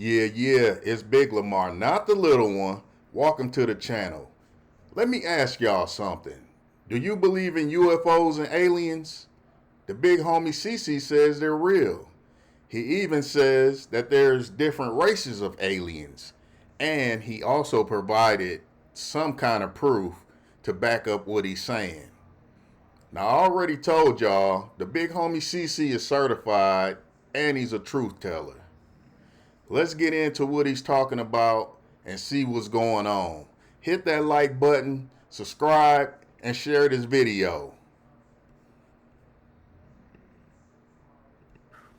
Yeah, it's Big Lamar, not the little one. Welcome to the channel. Let me ask y'all something. Do you believe in UFOs and aliens? The big homie CC says they're real. He even says that there's different races of aliens. And he also provided some kind of proof to back up what he's saying. Now, I already told y'all, the big homie CC is certified and he's a truth teller. Let's get into what he's talking about and see what's going on. Hit that like button, subscribe, and share this video.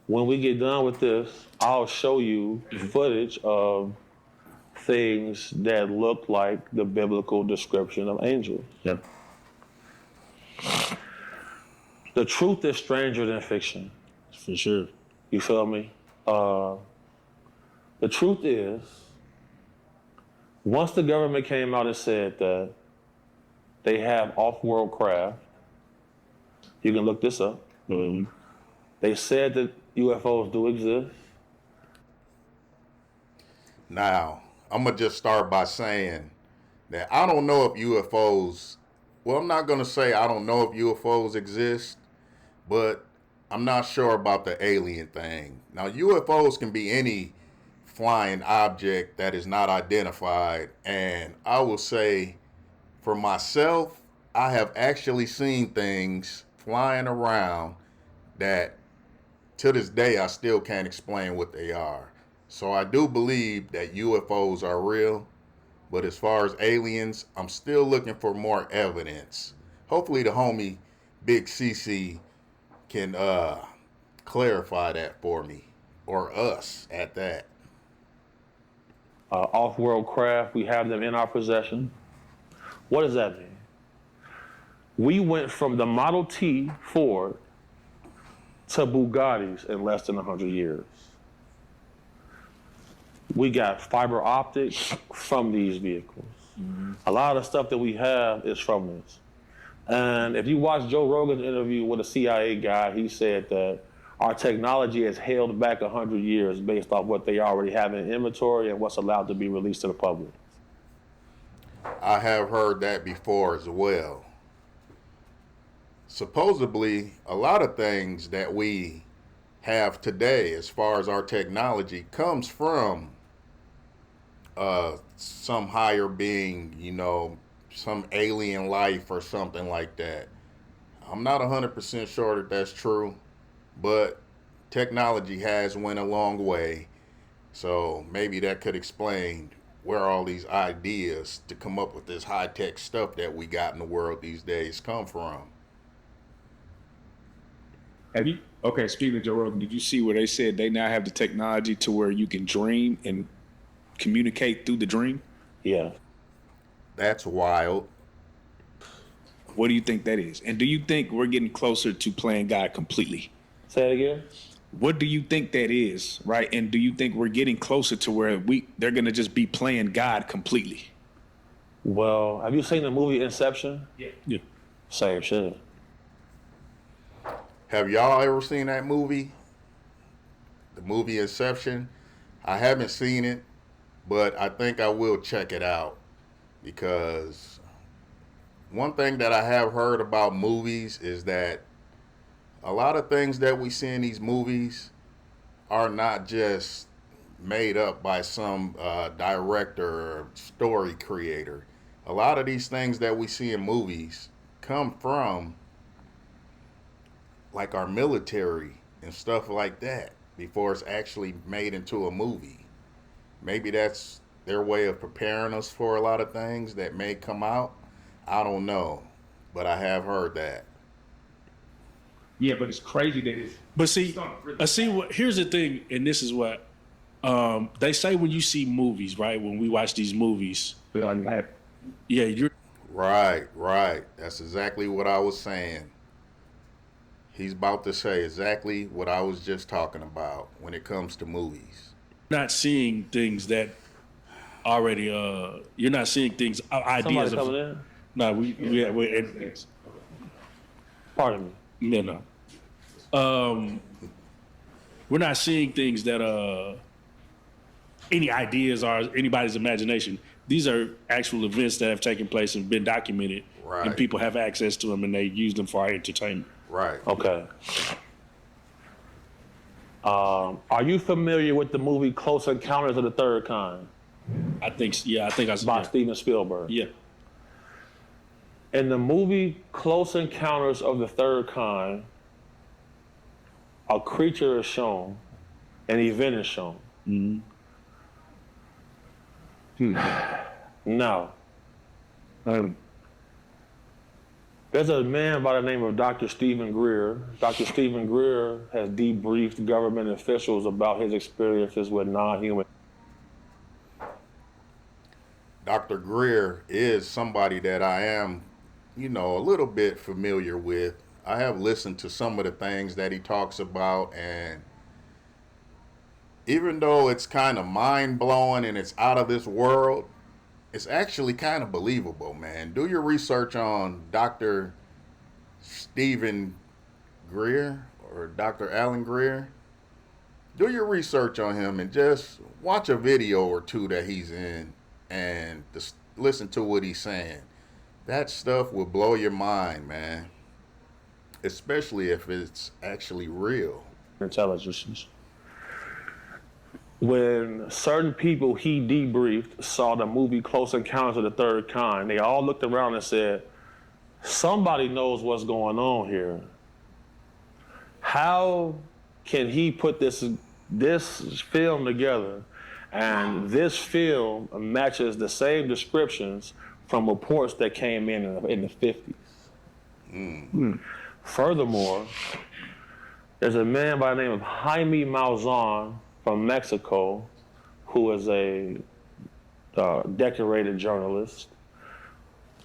When we get done with this, I'll show you footage of things that look like the biblical description of angels. Yep. The truth is stranger than fiction. For sure. You feel me? The truth is, once the government came out and said that they have off-world craft, you can look this up. They said that UFOs do exist. Now, I'm going to just start by saying that I don't know if UFOs, well, I'm not going to say I don't know if UFOs exist, but I'm not sure about the alien thing. Now, UFOs can be any flying object that is not identified, and I will say for myself, I have actually seen things flying around that to this day I still can't explain what they are. So I do believe that UFOs are real, but as far as aliens, I'm still looking for more evidence. Hopefully the homie Big CC can clarify that for me, or us at that. Off-world craft, we have them in our possession. What does that mean? We went from the Model T Ford to Bugattis in less than 100 years. We got fiber optics from these vehicles. A lot of the stuff that we have is from this. And if you watch Joe Rogan's interview with a CIA guy, he said that our technology has held back 100 years based off what they already have in inventory and what's allowed to be released to the public. I have heard that before as well. Supposedly, a lot of things that we have today as far as our technology comes from some higher being, some alien life or something like that. I'm not 100% sure that that's true, but technology has went a long way, so maybe that could explain where all these ideas to come up with this high-tech stuff that we got in the world these days come from. Okay, speaking of Joe Rogan, did you see where they said they now have the technology to where you can dream and communicate through the dream? Yeah. That's wild. What do you think that is? And do you think we're getting closer to playing God completely? Say it again. What do you think that is, right? And do you think we're getting closer to where they're going to just be playing God completely? Well, have you seen the movie Inception? Yeah. Same shit. Have y'all ever seen that movie? The movie Inception? I haven't seen it, but I think I will check it out, because one thing that I have heard about movies is that a lot of things that we see in these movies are not just made up by some director or story creator. A lot of these things that we see in movies come from like our military and stuff like that before it's actually made into a movie. Maybe that's their way of preparing us for a lot of things that may come out. I don't know, but I have heard that. Yeah, but it's crazy that it's. But see, here's the thing, and this is what they say when you see movies, right? When we watch these movies, yeah, you're Right. That's exactly what I was saying. He's about to say exactly what I was just talking about when it comes to movies. not seeing things that already. You're not seeing things, ideas Somebody coming in? No, we Pardon me. no. We're not seeing things that any ideas or anybody's imagination. These are actual events that have taken place and been documented, Right. and people have access to them, and they use them for our entertainment. Right. Okay. Are you familiar with the movie Close Encounters of the Third Kind I think I by yeah. Steven Spielberg? Yeah. In the movie Close Encounters of the Third Kind, a creature is shown, an event is shown. Now, there's a man by the name of Dr. Stephen Greer. Dr. Stephen Greer has debriefed government officials about his experiences with non-human. Dr. Greer is somebody that I am, a little bit familiar with. I have listened to some of the things that he talks about, and even though it's kind of mind-blowing and it's out of this world, it's actually kind of believable, man. Do your research on Dr. Stephen Greer or Dr. Alan Greer. Do your research on him and just watch a video or two that he's in and just listen to what he's saying. That stuff will blow your mind, man. Especially if it's actually real. Intelligences. When certain people he debriefed saw the movie Close Encounters of the Third Kind, they all looked around and said, somebody knows what's going on here. How can he put this film together, and this film matches the same descriptions from reports that came in the 50s? Furthermore, there's a man by the name of Jaime Maussan from Mexico, who is a decorated journalist.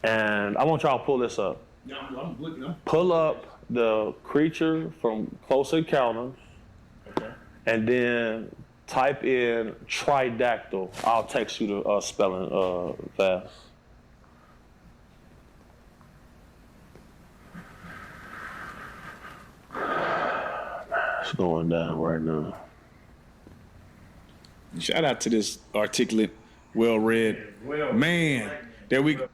And I want y'all to pull this up. Yeah, I'm looking. Pull up the creature from Close Encounters, Okay. and then type in tridactyl. I'll text you the spelling fast. It's going down right now. Shout out to this articulate, well-read man. There we go.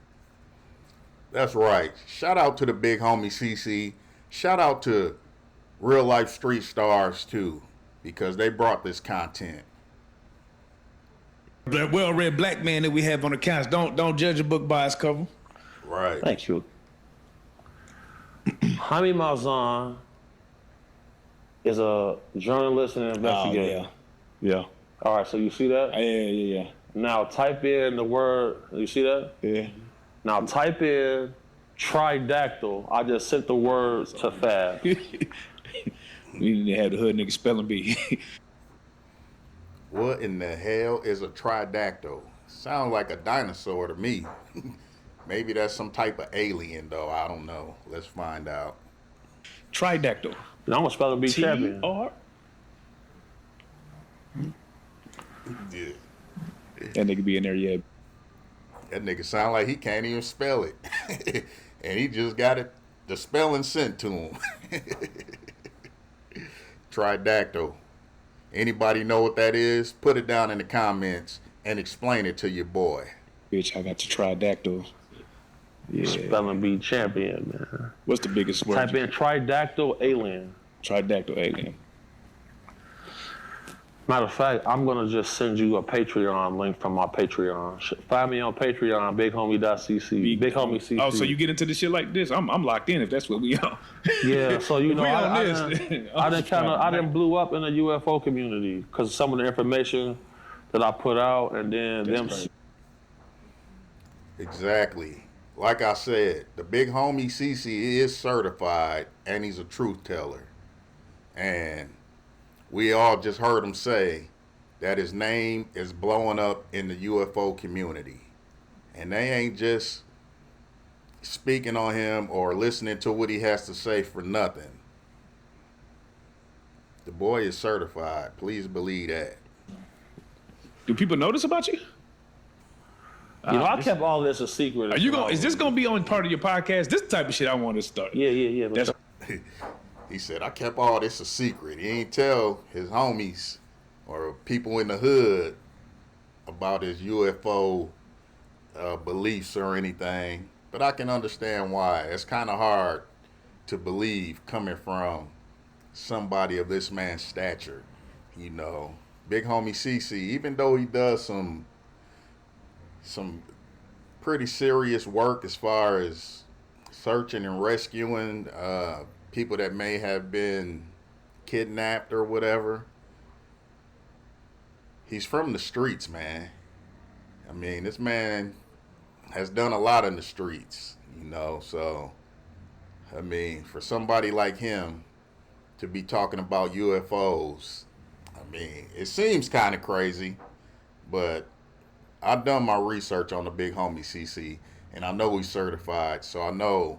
That's right. Shout out to the big homie CC. Shout out to real life street stars too, because they brought this content. That well-read black man that we have on the couch. Don't judge a book by its cover. Right. Thank you. Jaime Maussan is a journalist and investigator. Yeah. All right, so you see that? Yeah. Now type in the word, you see that? Yeah. Now type in tridactyl. I just sent the word to Fab. We need to have the hood nigga spelling bee. What in the hell is a tridactyl? Sound like a dinosaur to me. Maybe that's some type of alien though. I don't know. Let's find out. Tridactyl. And I'm a spelling bee champion. T-R. Yeah. That nigga be in there, yeah. That nigga sound like he can't even spell it. And he just got it, the spelling sent to him. Tridactyl. Anybody know what that is? Put it down in the comments and explain it to your boy. Bitch, I got the tridactyl. Yeah. Spelling bee champion, man. What's the biggest word? Type in tridactyl alien. Tridactyl alien. Matter of fact, I'm gonna just send you a Patreon link from my Patreon. Find me on Patreon, bighomie.cc. Big homie CC. Oh, so you get into this shit like this? I'm locked in if that's what we are. Yeah, so you know, We on I this. didn't blew up in the UFO community because some of the information that I put out, and then them. crazy. Exactly. Like I said, the big homie CC is certified and he's a truth teller. And we all just heard him say that his name is blowing up in the UFO community. And they ain't just speaking on him or listening to what he has to say for nothing. The boy is certified. Please believe that. Do people notice about you? You know, I kept all this a secret. Are you going? Is this going to be on part of your podcast? This type of shit I want to start. Yeah. That's He said, I kept all this a secret. He ain't tell his homies or people in the hood about his UFO beliefs or anything, but I can understand why. It's kind of hard to believe coming from somebody of this man's stature. You know, big homie CC, even though he does some pretty serious work as far as searching and rescuing people that may have been kidnapped or whatever, he's from the streets, man. I mean, this man has done a lot in the streets, you know, so, I mean, for somebody like him to be talking about UFOs, I mean, it seems kind of crazy, but I've done my research on the big homie CC, and I know he's certified, so I know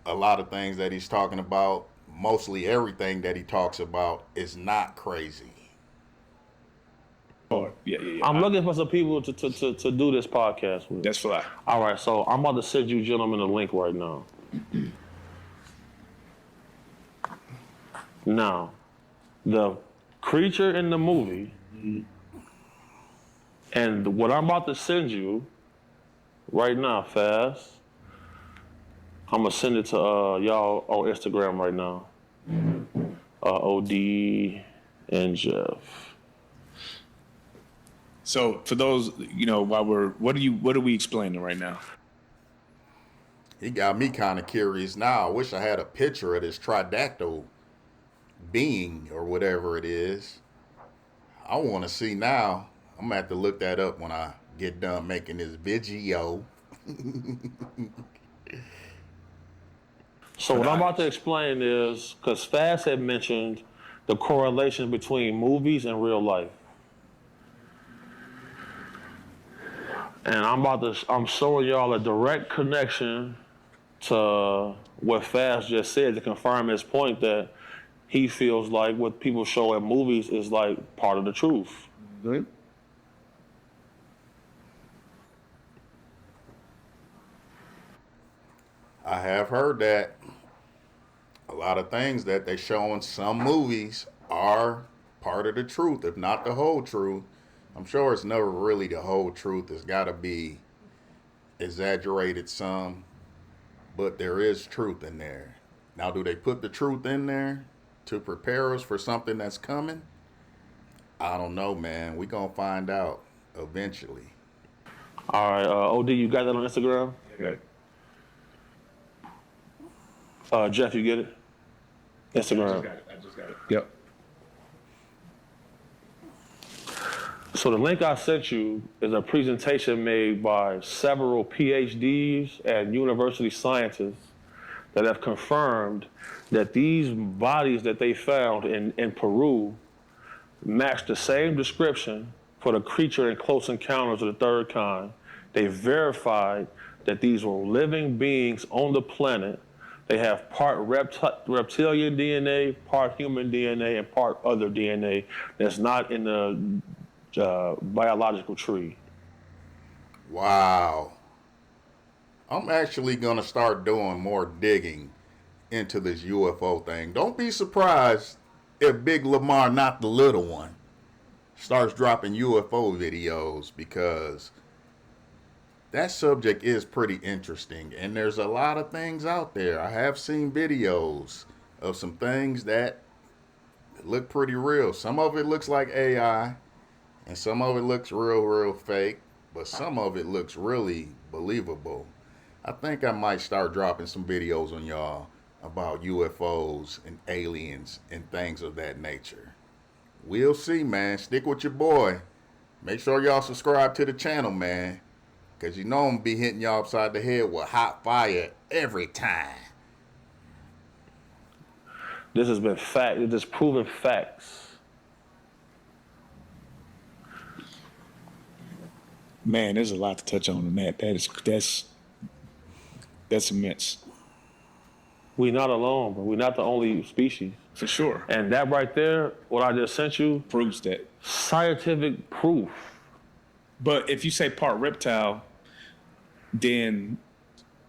a lot of things that he's talking about, mostly everything that he talks about, is not crazy. Yeah. I'm looking for some people to do this podcast with. That's fly. All right, so I'm about to send you gentlemen a link right now. Now, the creature in the movie, and what I'm about to send you right now, fast. I'm gonna send it to y'all on Instagram right now. OD and Jeff. So for those, you know, what are we explaining right now? He got me kind of curious now. I wish I had a picture of this tridactyl being or whatever it is. I want to see now. I'm gonna have to look that up when I get done making this video. So what I'm about to explain is, because Fast had mentioned the correlation between movies and real life. And I'm showing y'all a direct connection to what Fast just said to confirm his point that he feels like what people show at movies is like part of the truth. Good. I have heard that a lot of things that they show in some movies are part of the truth, if not the whole truth. I'm sure it's never really the whole truth. It's got to be exaggerated some, but there is truth in there. Now, do they put the truth in there to prepare us for something that's coming? I don't know, man. We gonna find out eventually. All right, OD, you got that on Instagram? Okay. Jeff, you get it? Instagram. I just got it. Yep. So the link I sent you is a presentation made by several PhDs and university scientists that have confirmed that these bodies that they found in Peru match the same description for the creature in Close Encounters of the Third Kind. They verified that these were living beings on the planet. They have part reptilian DNA, part human DNA, and part other DNA that's not in the biological tree. Wow. I'm actually going to start doing more digging into this UFO thing. Don't be surprised if Big Lamar, not the little one, starts dropping UFO videos, because that subject is pretty interesting. And there's a lot of things out there. I have seen videos of some things that look pretty real. Some of it looks like AI, and some of it looks real fake, but some of it looks really believable. I think I might start dropping some videos on y'all about UFOs and aliens and things of that nature. We'll see, man. Stick with your boy. Make sure y'all subscribe to the channel, man, because you know I'm going to be hitting y'all upside the head with hot fire every time. This has been fact. It is proven facts. Man, there's a lot to touch on in that. That's immense. We're not alone, but we're not the only species. For sure. And that right there, what I just sent you, Proves that. scientific proof. But if you say part reptile, then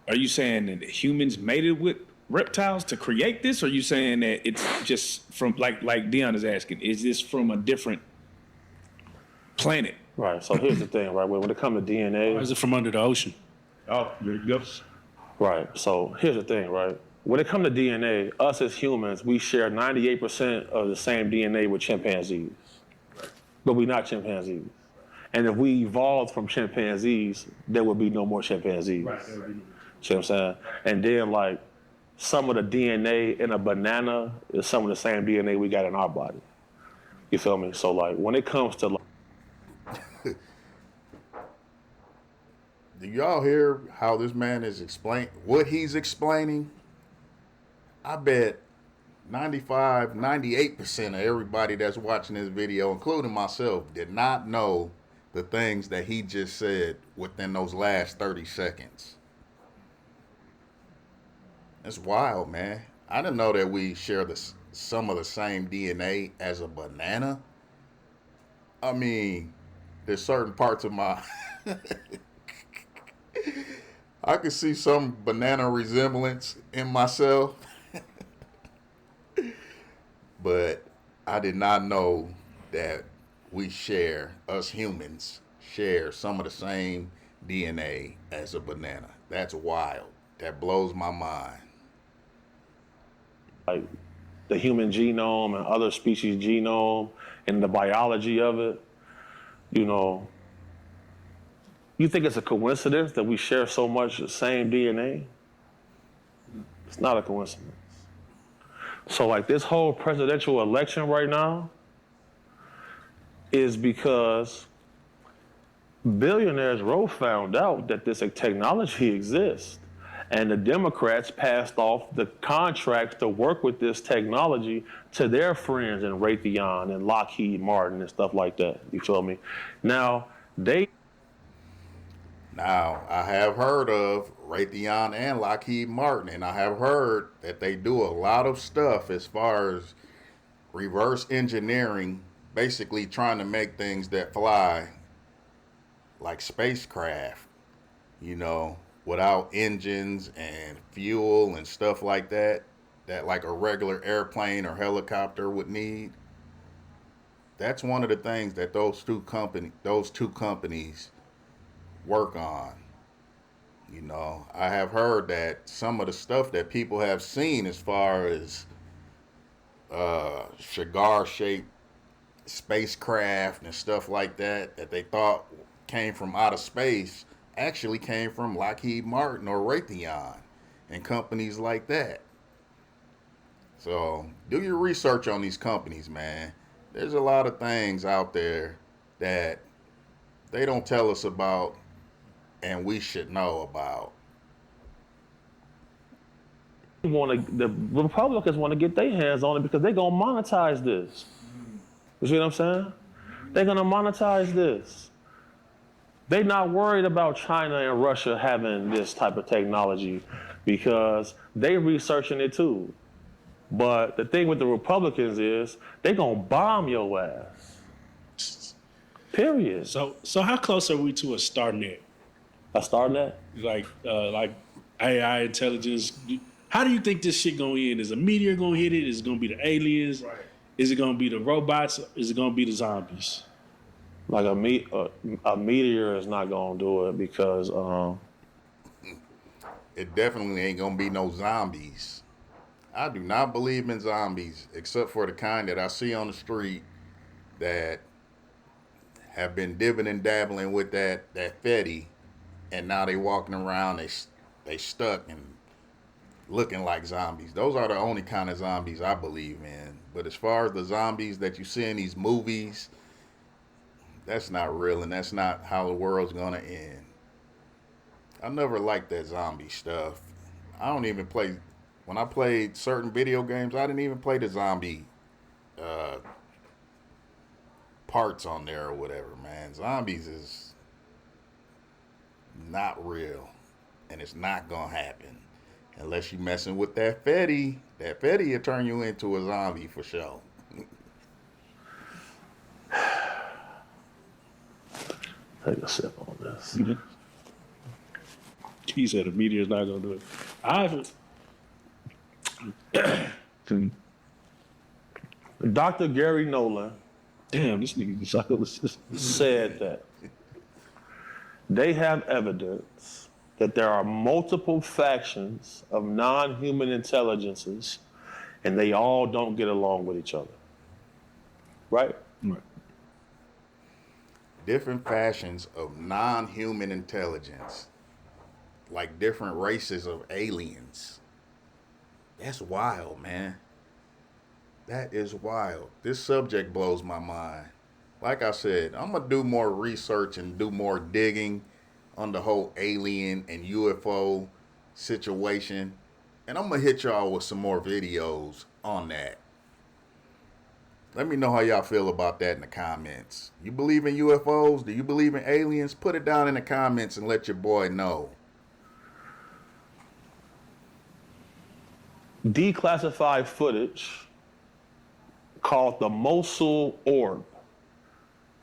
are you saying that humans mated with reptiles to create this? Or are you saying that it's just from, like Dion is asking, is this from a different planet Right. So here's the thing, right? When it comes to Or DNA, is it from under the ocean? Oh, there you go. right. So here's the thing, right? When it comes to DNA, us as humans, we share 98% of the same DNA with chimpanzees, but we're not chimpanzees. And if we evolved from chimpanzees, there would be no more chimpanzees. Right. See what I'm saying? And then, like, some of the DNA in a banana is some of the same DNA we got in our body. You feel me? So, like, when it comes to, Do y'all hear how this man is what he's explaining? I bet 98% of everybody that's watching this video, including myself, did not know the things that he just said within those last 30 seconds. It's wild, man. I didn't know that we share some of the same DNA as a banana. I mean, there's certain parts of my... I could see some banana resemblance in myself. But I did not know that us humans, share some of the same DNA as a banana. That's wild. That blows my mind. like, the human genome and other species' genome and the biology of it, you know, you think it's a coincidence that we share so much the same DNA? It's not a coincidence. So, like, this whole presidential election right now is because billionaires Roe found out that this technology exists. And the Democrats passed off the contracts to work with this technology to their friends in Raytheon and Lockheed Martin and stuff like that. You feel me? Now, I have heard of Raytheon and Lockheed Martin, and I have heard that they do a lot of stuff as far as reverse engineering, basically trying to make things that fly like spacecraft, without engines and fuel and stuff like that like a regular airplane or helicopter would need. That's one of the things that those two companies work on. I have heard that some of the stuff that people have seen as far as cigar-shaped spacecraft and stuff like that they thought came from outer space actually came from Lockheed Martin or Raytheon and companies like that. So do your research on these companies, man. There's a lot of things out there that they don't tell us about and we should know about. the Republicans want to get their hands on it because they're going to monetize this. You see what I'm saying? They're going to monetize this. They're not worried about China and Russia having this type of technology because they researching it too. But the thing with the Republicans is they're going to bomb your ass. Period. So how close are we to a StarNet? A StarNet? Like AI intelligence. How do you think this shit gonna end? Is a meteor gonna hit it? Is it gonna be the aliens? Right. Is it gonna be the robots? Is it gonna be the zombies? Like a meteor is not gonna do it because it definitely ain't gonna be no zombies. I do not believe in zombies except for the kind that I see on the street that have been dibbing and dabbling with that Fetty, and now they walking around, they stuck and looking like zombies. Those are the only kind of zombies I believe in. But as far as the zombies that you see in these movies, that's not real, and that's not how the world's gonna end. I never liked that zombie stuff. I don't even play. When I played certain video games, I didn't even play the zombie parts on there or whatever, man. Zombies is not real, and it's not gonna happen unless you messing with that Fetty. That Fetty will turn you into a zombie for sure. take a sip on this. He said a meteor's not gonna do it. I haven't. Dr. Gary Nolan Damn, this nigga just like listen. said that they have evidence that there are multiple factions of non-human intelligences and they all don't get along with each other. Right? Right. Different fashions of non-human intelligence, like different races of aliens. That's wild, man. That is wild. This subject blows my mind. Like I said, I'm going to do more research and do more digging on the whole alien and UFO situation. And I'm going to hit y'all with some more videos on that. Let me know how y'all feel about that in the comments. You believe in UFOs? Do you believe in aliens? Put it down in the comments and let your boy know. Declassified footage called the Mosul Orb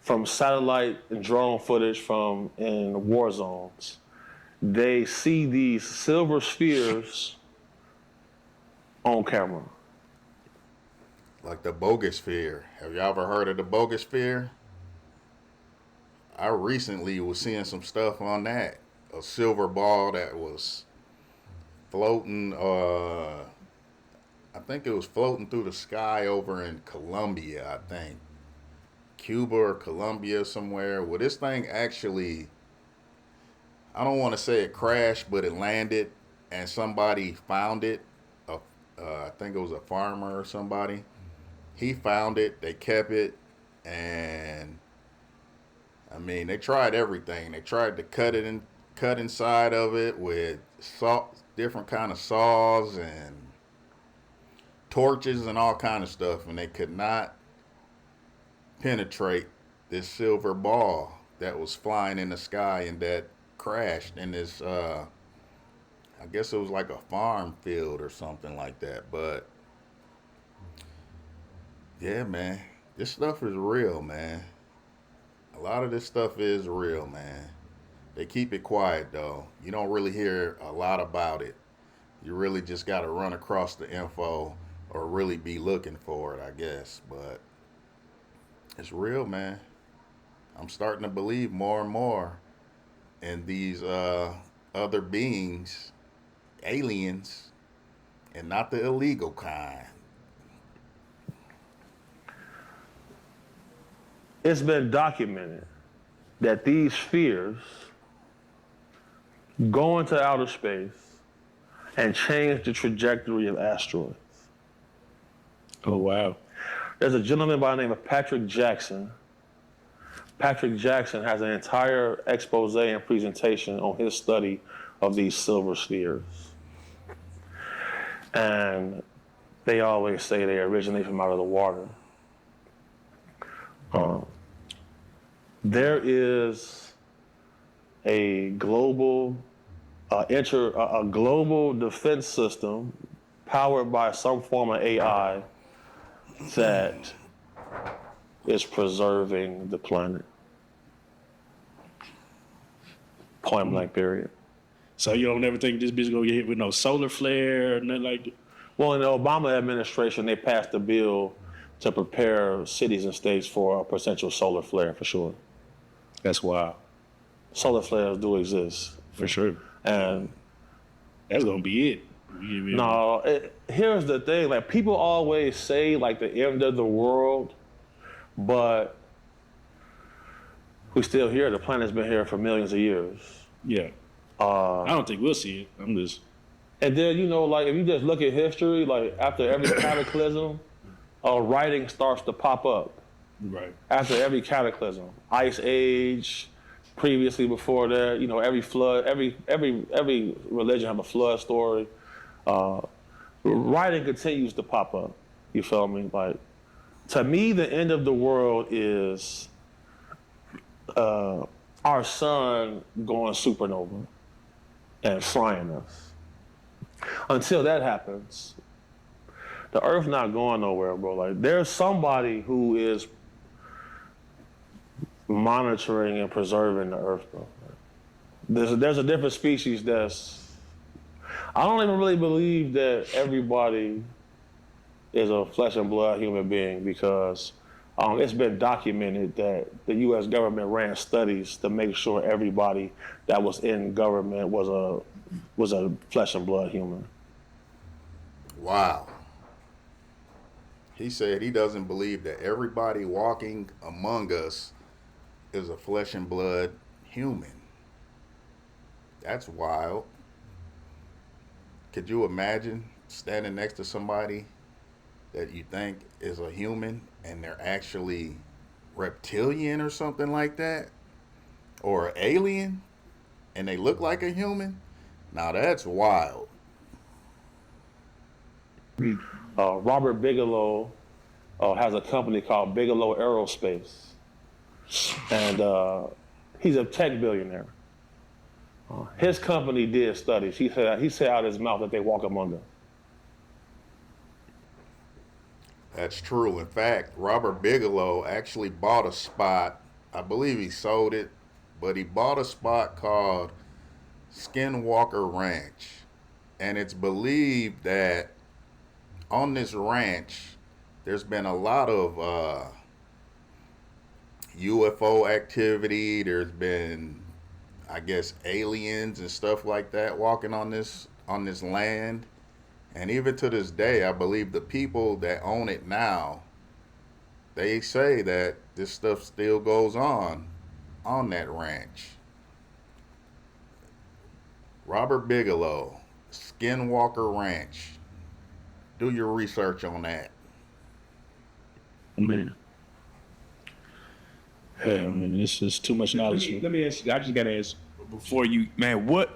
from satellite and drone footage from in war zones. They see these silver spheres on camera. Like the Bogosphere. Have y'all ever heard of the Bogosphere? I recently was seeing some stuff on that. A silver ball that was floating, I think it was floating through the sky over in Colombia, I think. Cuba or Colombia somewhere. Well, this thing actually, I don't want to say it crashed, but it landed and somebody found it. I think it was a farmer or somebody. He found it, they kept it, and I mean, they tried everything. They tried to cut inside of it with different kind of saws and torches and all kind of stuff, and they could not penetrate this silver ball that was flying in the sky and that crashed in this, I guess it was like a farm field or something like that, but yeah, man, this stuff is real, man. A lot of this stuff is real, man. They keep it quiet, though. You don't really hear a lot about it. You really just got to run across the info or really be looking for it, I guess. But it's real, man. I'm starting to believe more and more in these other beings, aliens, and not the illegal kind. It's been documented that these spheres go into outer space and change the trajectory of asteroids. Oh, wow. There's a gentleman by the name of Patrick Jackson. Patrick Jackson has an entire expose and presentation on his study of these silver spheres. And they always say they originate from out of the water. There is a global global defense system powered by some form of AI that is preserving the planet. Point blank, period. So you don't ever think this bitch gonna get hit with no solar flare or nothing like that? Well, in the Obama administration, they passed a bill to prepare cities and states for a potential solar flare, for sure. That's wild. Solar flares do exist. For sure. And That's gonna be it. no, here's the thing. Like, people always say, like, the end of the world, but we still here. The planet's been here for millions of years. Yeah. I don't think we'll see it. I'm just. And then, you know, like, if you just look at history, like, after every cataclysm, writing starts to pop up. Right. After every cataclysm, Ice Age, previously before that, you know, every flood, every religion have a flood story. Writing continues to pop up. You feel me? Like, to me, the end of the world is our sun going supernova and frying us. Until that happens, the Earth not going nowhere, bro. Like, there's somebody who is monitoring and preserving the Earth, bro. There's a different species that's. I don't even really believe that everybody is a flesh and blood human being, because It's been documented that the U.S. government ran studies to make sure everybody that was in government was a flesh and blood human. Wow. He said he doesn't believe that everybody walking among us is a flesh and blood human. That's wild. Could you imagine standing next to somebody that you think is a human and they're actually reptilian or something like that? Or alien and they look like a human? Now that's wild. Robert Bigelow has a company called Bigelow Aerospace, and he's a tech billionaire. His company did studies. He said out of his mouth that they walk among us. That's true. In fact, Robert Bigelow actually bought a spot. I believe he sold it, but he bought a spot called Skinwalker Ranch. And it's believed that on this ranch, there's been a lot of UFO activity. There's been, I guess, aliens and stuff like that walking on this land. And even to this day, I believe the people that own it now, they say that this stuff still goes on that ranch. Robert Bigelow, Skinwalker Ranch. Do your research on that. Man. Yeah, I mean, this is too much knowledge. Let me ask you. I just gotta ask before you, man. What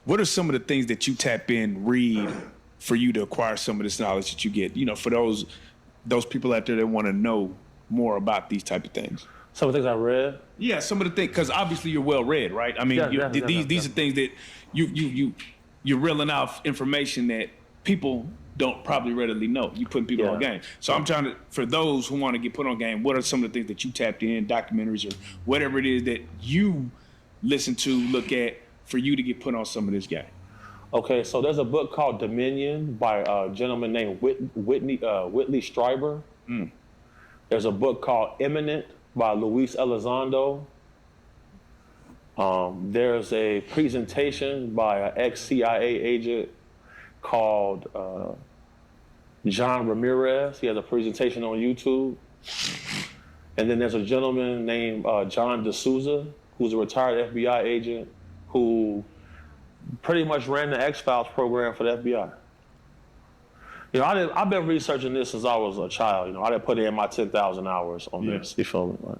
are some of the things that you tap in, read, for you to acquire some of this knowledge that you get? You know, for those people out there that want to know more about these type of things. Some of the things I read. Yeah, some of the things, because obviously you're well read, right? I mean, Yeah, these are things that you're reeling out information that people don't probably readily know. You putting people on game. So I'm trying to, for those who want to get put on game, what are some of the things that you tapped in, documentaries or whatever it is that you listen to, look at, for you to get put on some of this game? Okay, so there's a book called Dominion by a gentleman named Whitley Strieber. There's a book called Imminent by Luis Elizondo. There's a presentation by an ex-CIA agent called John Ramirez. He has a presentation on YouTube. And then there's a gentleman named John D'Souza, who's a retired FBI agent who pretty much ran the X-Files program for the FBI. You know, I've been researching this since I was a child. You know, I didn't put in my 10,000 hours on this. You feel me? Right?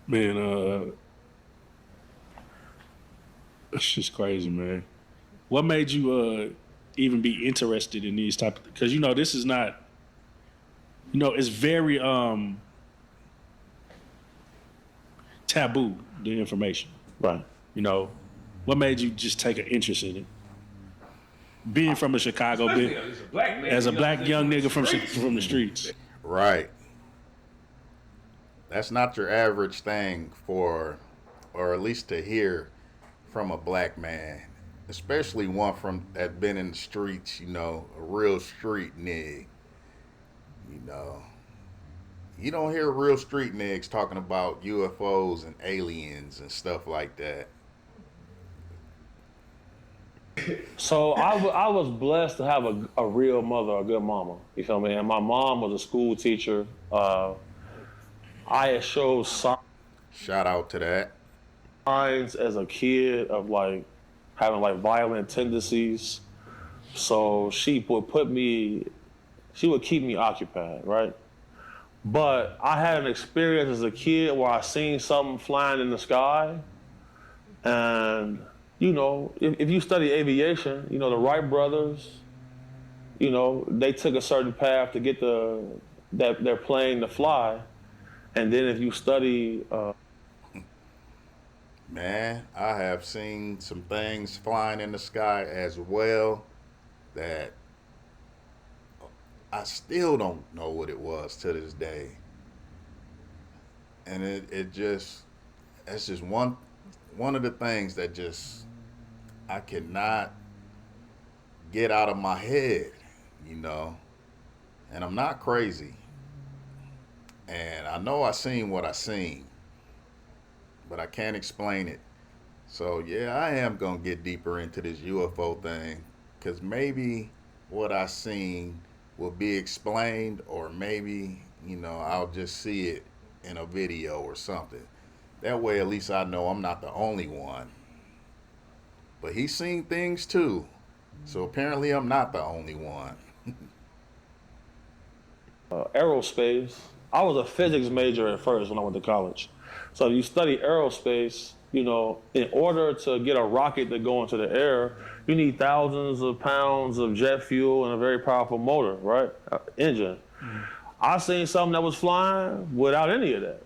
Man, it's just crazy, man. What made you even be interested in these type of, because you know this is not, you know, it's very taboo, the information. Right. You know, what made you just take an interest in it? Being from a Chicago, as a black young nigga from the streets. Right. That's not your average thing for, or at least to hear from a black man, especially one from that been in the streets, you know, a real street nigga. You know, you don't hear real street niggas talking about UFOs and aliens and stuff like that. So I was blessed to have a real mother, a good mama. You feel me? And my mom was a school teacher. I had showed Shout out to that. signs as a kid of like having like violent tendencies. So she would keep me occupied, right? But I had an experience as a kid where I seen something flying in the sky, and you know, if you study aviation, you know, the Wright brothers, you know, they took a certain path to get their plane to fly. And then if you study... Man, I have seen some things flying in the sky as well that I still don't know what it was to this day. And it's just one of the things that just I cannot get out of my head, you know. And I'm not crazy. And I know I seen what I seen, but I can't explain it. So yeah, I am gonna get deeper into this UFO thing, cause maybe what I seen will be explained, or maybe I'll just see it in a video or something. That way, at least I know I'm not the only one. But he's seen things too, so apparently I'm not the only one. Aerospace. I was a physics major at first when I went to college. So if you study aerospace, in order to get a rocket to go into the air, you need thousands of pounds of jet fuel and a very powerful motor, right? Engine. I seen something that was flying without any of that.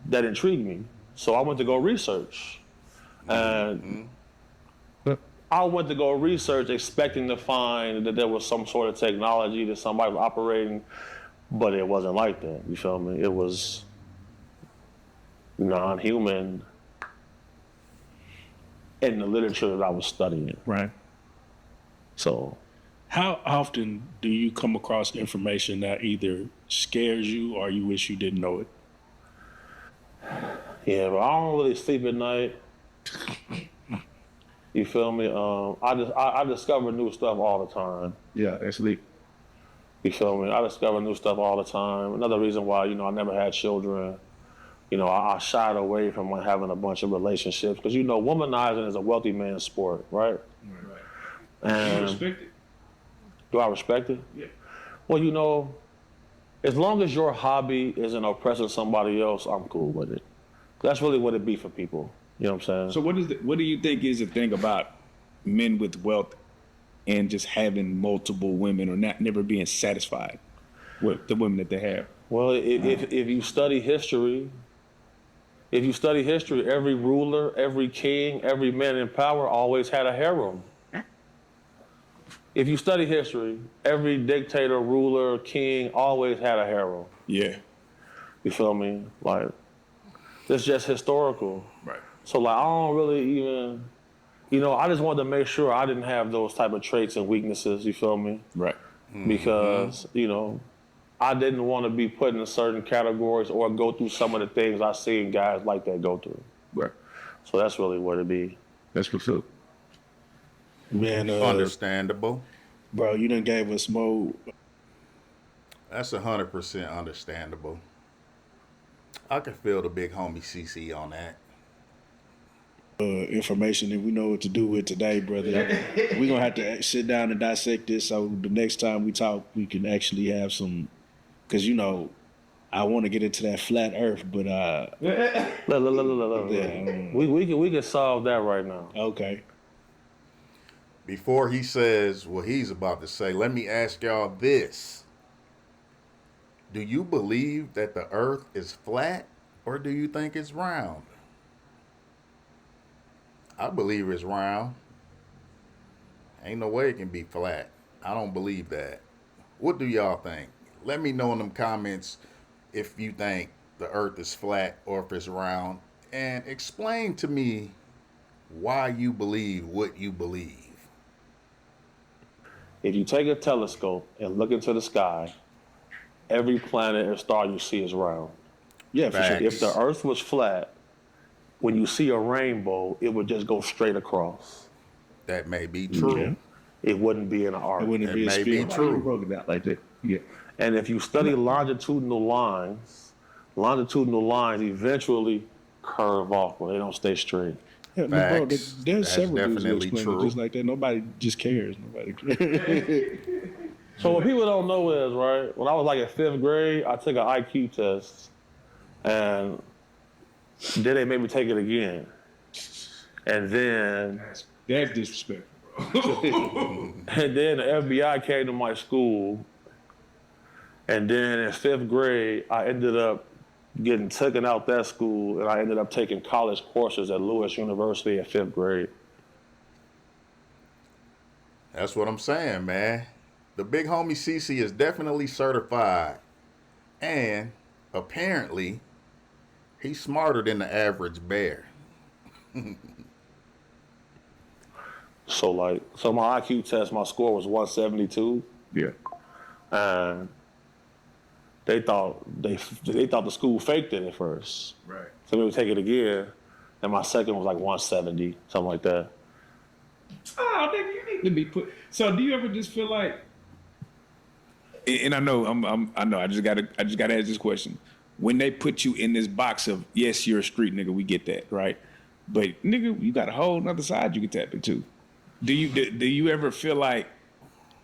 That intrigued me. So I went to go research. And I went to go research expecting to find that there was some sort of technology that somebody was operating, but it wasn't like that. You feel me? It was non-human in the literature that I was studying. Right. So, How often do you come across information that either scares you or you wish you didn't know it? yeah, but I don't really sleep at night. You feel me? I discover new stuff all the time. Yeah, actually. You feel me? I discover new stuff all the time. Another reason why, I never had children. I shied away from having a bunch of relationships because, womanizing is a wealthy man's sport, right? Right. And Respect it. do I respect it? Yeah. Well, as long as your hobby isn't oppressing somebody else, I'm cool with it. That's really what it be for people. You know what I'm saying? So what do you think is the thing about men with wealth and just having multiple women or never being satisfied with the women that they have? Well, if you study history, every ruler, every king, every man in power always had a harem. If you study history, every dictator, ruler, king always had a harem. Yeah. You feel me? Like, it's just historical. Right. So, I don't really even, I just wanted to make sure I didn't have those type of traits and weaknesses, you feel me? Right. Because, I didn't want to be put in certain categories or go through some of the things I seen guys like that go through. Right. So that's really what it be. That's what's up. Man, Understandable. bro, you done gave us more. That's 100% understandable. I can feel the big homie CC on that. Information that we know what to do with today, brother. We're gonna have to sit down and dissect this so the next time we talk, we can actually have some. Because I want to get into that flat Earth, but Look. Yeah. We can solve that right now. Okay. Before he says what he's about to say, let me ask y'all this. Do you believe that the earth is flat, or do you think it's round? I believe it's round. Ain't no way it can be flat. I don't believe that. What do y'all think? Let me know in them comments if you think the earth is flat or if it's round, and explain to me why you believe what you believe. If you take a telescope and look into the sky, every planet and star you see is round. Yeah, for sure. Facts. If the earth was flat, when you see a rainbow, it would just go straight across. That may be true. Yeah. It wouldn't be an arc. It wouldn't It be a may be spin. true. You broke it out like that. Yeah. And if you study longitudinal lines eventually curve off where they don't stay straight. Yeah, no, bro, Facts. there's That's several dudes who definitely explain true. it just like that. Nobody just cares. Nobody cares. So what people don't know is, right, when I was in 5th grade, I took an IQ test. And then they made me take it again. And then That's disrespectful, bro. And then the FBI came to my school. And then in 5th grade, I ended up getting taken out that school, and I ended up taking college courses at Lewis University in 5th grade. That's what I'm saying, man. The big homie CC is definitely certified. And apparently, he's smarter than the average bear. So my IQ test, my score was 172. Yeah. And they thought the school faked it at first. Right. So we would take it again, and my second was like 170, something like that. Oh, nigga, you need to be put. So, do you ever just feel like? And I know I just gotta ask this question. When they put you in this box of yes, you're a street nigga, we get that, right? But nigga, you got a whole nother side you can tap into. Do you ever feel like,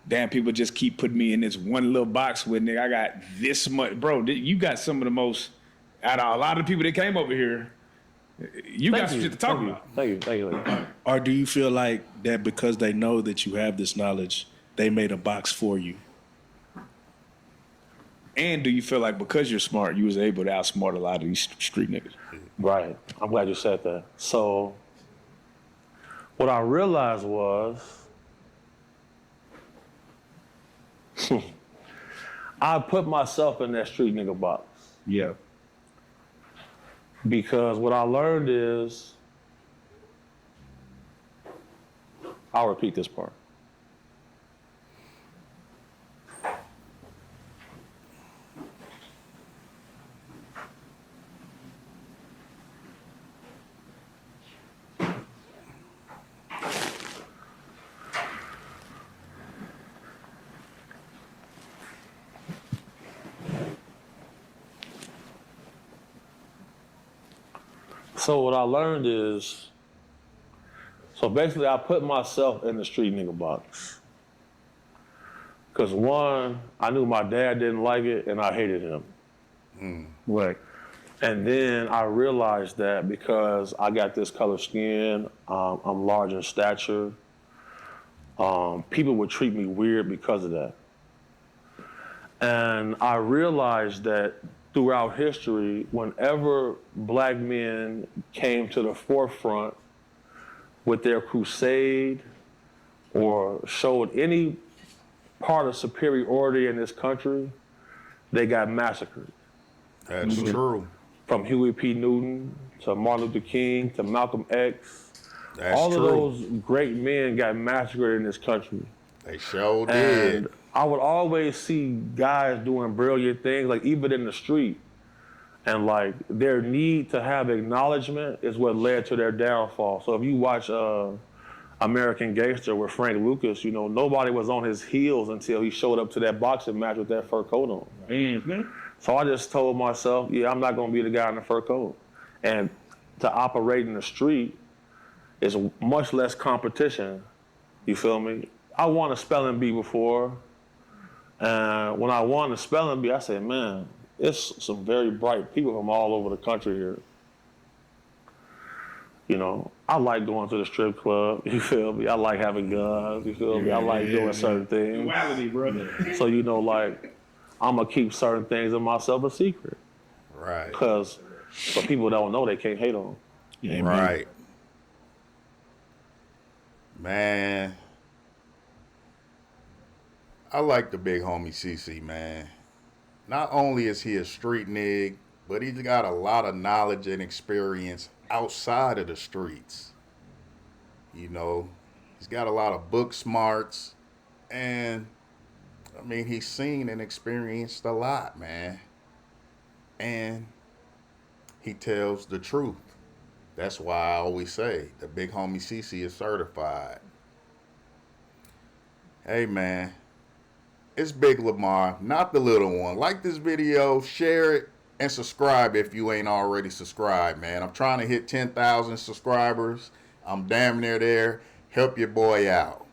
damn, people just keep putting me in this one little box with nigga, I got this much, bro? You got some of the most out of a lot of the people that came over here. You got some shit to talk about. Thank you. Or do you feel like that because they know that you have this knowledge, they made a box for you? And do you feel like because you're smart, you was able to outsmart a lot of these street niggas? Right. I'm glad you said that. So what I realized was I put myself in that street nigga box. Yeah. Because what I learned is, I'll repeat this part. So what I learned is, so basically I put myself in the street nigga box. Because one, I knew my dad didn't like it and I hated him. Right. And then I realized that because I got this color skin, I'm large in stature, people would treat me weird because of that. And I realized that throughout history, whenever black men came to the forefront with their crusade or showed any part of superiority in this country, they got massacred. That's true. From Huey P. Newton to Martin Luther King to Malcolm X. That's all true. of those great men got massacred in this country. They sure did. And I would always see guys doing brilliant things, like even in the street. And like their need to have acknowledgement is what led to their downfall. So if you watch American Gangster with Frank Lucas, you know, nobody was on his heels until he showed up to that boxing match with that fur coat on. Mm-hmm. So I just told myself, yeah, I'm not gonna be the guy in the fur coat. And to operate in the street is much less competition. You feel me? I won a spelling bee before. And when I won the spelling bee, I said, man, it's some very bright people from all over the country here. You know, I like going to the strip club, you feel me? I like having guns, you feel me? I like doing certain things. Duality, brother. So, you know, like, I'm gonna keep certain things in myself a secret. Right. Because for people that don't know, they can't hate on. Yeah, Right. Man. I like the big homie CC, man. Not only is he a street nig, but he's got a lot of knowledge and experience outside of the streets. You know, he's got a lot of book smarts, and I mean, he's seen and experienced a lot, man. And he tells the truth. That's why I always say the big homie CC is certified. Hey, man. It's Big Lamar, not the little one. Like this video, share it, and subscribe if you ain't already subscribed, man. I'm trying to hit 10,000 subscribers. I'm damn near there. Help your boy out.